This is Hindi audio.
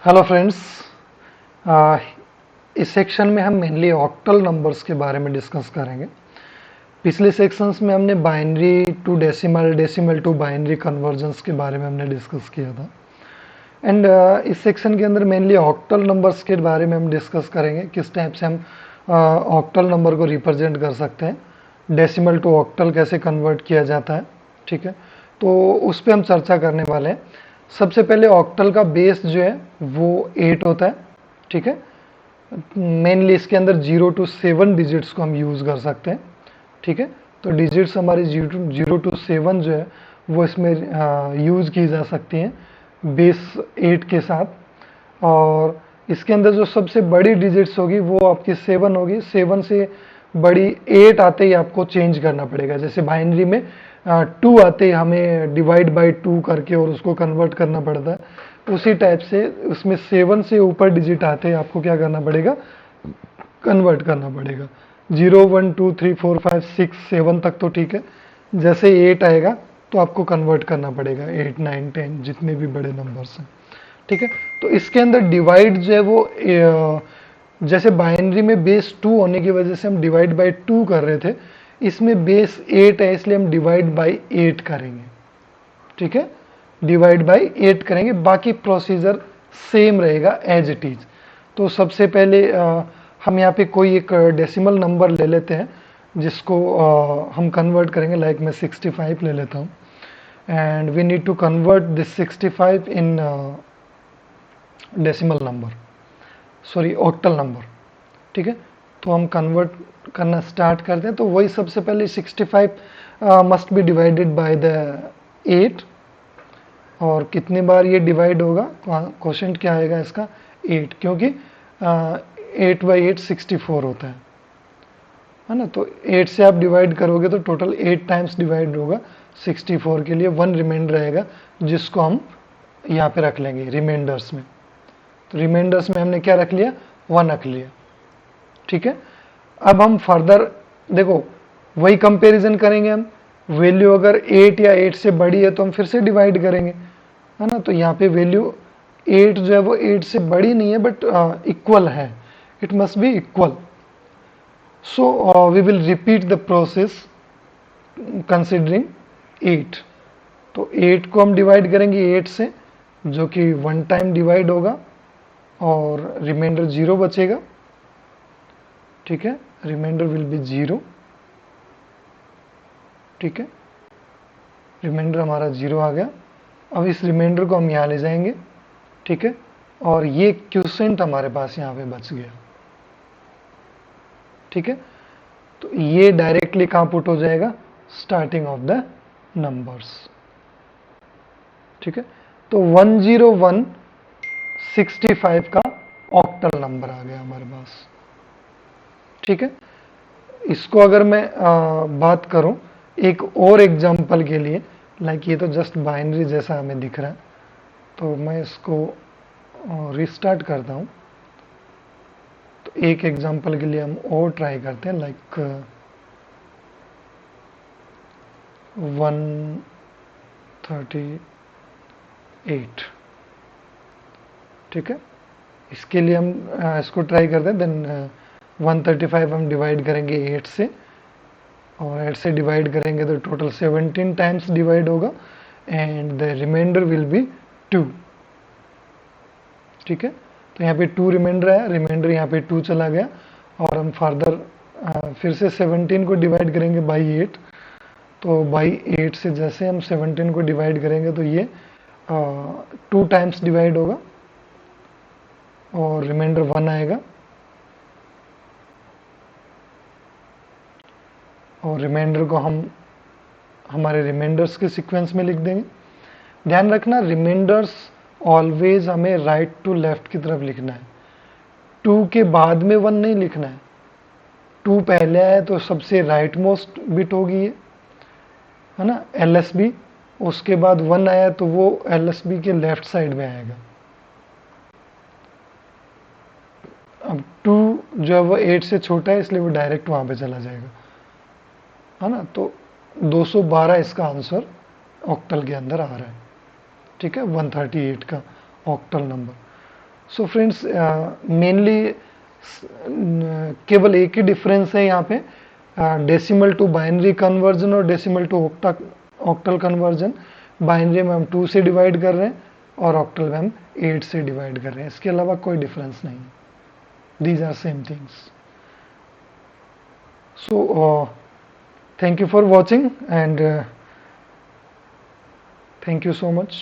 Hello friends. इस सेक्शन में हम मेनली ऑक्टल नंबर्स के बारे में डिस्कस करेंगे। पिछले सेक्शंस में हमने binary to decimal, decimal to binary conversions के बारे में हमने डिस्कस किया था। एंड इस सेक्शन के अंदर मेनली ऑक्टल नंबर्स के बारे में हम डिस्कस करेंगे, किस टाइप से हम ऑक्टल नंबर को रिप्रेजेंट कर सकते हैं, डेसिमल टू ऑक्टल कैसे कन्वर्ट किया जाता है। ठीक है, तो उस पर हम चर्चा करने वाले हैं। सबसे पहले ऑक्टल का बेस जो है वो 8 होता है। ठीक है, मेनली इसके अंदर 0 to 7 डिजिट्स को हम यूज़ कर सकते हैं। ठीक है, तो डिजिट्स हमारी 0 to 7 जो है वो इसमें यूज़ की जा सकती हैं बेस 8 के साथ। और इसके अंदर जो सबसे बड़ी डिजिट्स होगी वो आपकी 7 होगी। 7 से बड़ी 8 आते ही आपको चेंज करना पड़ेगा। जैसे बाइनरी में 2 आते ही हमें डिवाइड बाय 2 करके और उसको कन्वर्ट करना पड़ता है, उसी टाइप से उसमें 7 से ऊपर डिजिट आते ही आपको क्या करना पड़ेगा, कन्वर्ट करना पड़ेगा। 0 1 2 3 4 5 6 7 तक तो ठीक है, जैसे 8 आएगा तो आपको कन्वर्ट करना पड़ेगा 8 9 10 जितने भी बड़े नंबर्स हैं। ठीक है, तो इसके अंदर डिवाइड जो है वो जैसे बाइनरी में बेस 2 होने की वजह से हम डिवाइड बाय 2 कर रहे थे, इसमें बेस 8 है इसलिए हम डिवाइड बाय 8 करेंगे। ठीक है, डिवाइड बाय 8 करेंगे, बाकी प्रोसीजर सेम रहेगा एज इट इज। तो सबसे पहले हम यहाँ पे कोई एक डेसिमल नंबर ले लेते हैं जिसको हम कन्वर्ट करेंगे। लाइक मैं 65 ले लेता हूँ and we need to convert this 65 in decimal number, sorry octal number. ठीक है, तो हम कन्वर्ट करना स्टार्ट करते हैं। तो वही सबसे पहले 65 must be divided by the 8। और कितनी बार ये डिवाइड होगा, क्वेश्चन क्या आएगा इसका, 8, क्योंकि 8 बाई 8 64 होता है ना। तो 8 से आप डिवाइड करोगे तो टोटल 8 टाइम्स डिवाइड होगा 64 के लिए। 1 रिमाइंडर रहेगा जिसको हम यहाँ पे रख लेंगे रिमाइंडर्स में। तो रिमाइंडर्स में हमने क्या रख लिया, 1 रख लिया। ठीक है, अब हम फर्दर देखो वही कंपैरिजन करेंगे हम। वैल्यू अगर 8 या 8 से बड़ी है तो हम फिर से डिवाइड करेंगे, है ना। तो यहाँ पे वैल्यू 8 जो है वो 8 से बड़ी नहीं है बट इक्वल है, it must be equal. So we will repeat the process considering 8। तो 8 को हम डिवाइड करेंगे 8 से, जो कि 1 टाइम डिवाइड होगा और रिमाइंडर 0 बचेगा। ठीक है, रिमाइंडर विल बी 0। ठीक है, रिमाइंडर हमारा 0 आ गया। अब इस रिमाइंडर को हम यहाँ ले जाएंगे। ठीक है, और ये क्वोशिएंट हमारे पास यहाँ पे बच गया। ठीक है, तो ये डायरेक्टली कहाँ पुट हो जाएगा, स्टार्टिंग ऑफ द नंबर्स। ठीक है, तो 101 65 का ऑक्टल नंबर आ गया हमारे पास। ठीक है, इसको अगर मैं बात करूं एक और एग्जांपल के लिए, लाइक ये तो जस्ट बाइनरी जैसा हमें दिख रहा है, तो मैं इसको रिस्टार्ट करता हूं। तो एक एग्जांपल के लिए हम और ट्राई करते हैं, लाइक 138। ठीक है, इसके लिए हम इसको ट्राई करते हैं। देन 135 हम डिवाइड करेंगे 8 से, और 8 से डिवाइड करेंगे तो टोटल 17 टाइम्स डिवाइड होगा and the reminder will be 2। ठीक है, तो यहाँ पे 2 रिमाइंडर है, रिमाइंडर यहाँ पे 2 चला गया। और हम फर्दर फिर से 17 को डिवाइड करेंगे बाई 8। तो बाई 8 से जैसे हम 17 को डिवाइड करेंगे तो ये 2 टाइम्स डिवाइड होगा और रिमाइंडर 1 आएगा। और रिमाइंडर को हम हमारे रिमाइंडर्स के सीक्वेंस में लिख देंगे। ध्यान रखना, रिमाइंडर्स ऑलवेज हमें राइट टू लेफ्ट की तरफ लिखना है। 2 के बाद में 1 नहीं लिखना है। 2 पहले आया तो सबसे राइट मोस्ट बिट होगी ये, है ना, LSB। उसके बाद 1 आया तो वो LSB के लेफ्ट साइड में आएगा। अब 2 जो है वो 8 से छोटा है इसलिए वो डायरेक्ट वहां पे चला जाएगा, है ना। तो 212 इसका आंसर ऑक्टल के अंदर आ रहा है। ठीक है, 138 का octal number. So friends, mainly केवल एक ही डिफरेंस है यहाँ पे, डेसिमल टू बाइनरी कन्वर्जन और decimal to octal conversion. Binary में हम 2 से डिवाइड कर रहे हैं और ऑक्टल में हम 8 से डिवाइड कर रहे हैं, इसके अलावा कोई डिफरेंस नहीं। These are same things. So thank you for watching, and thank you so much.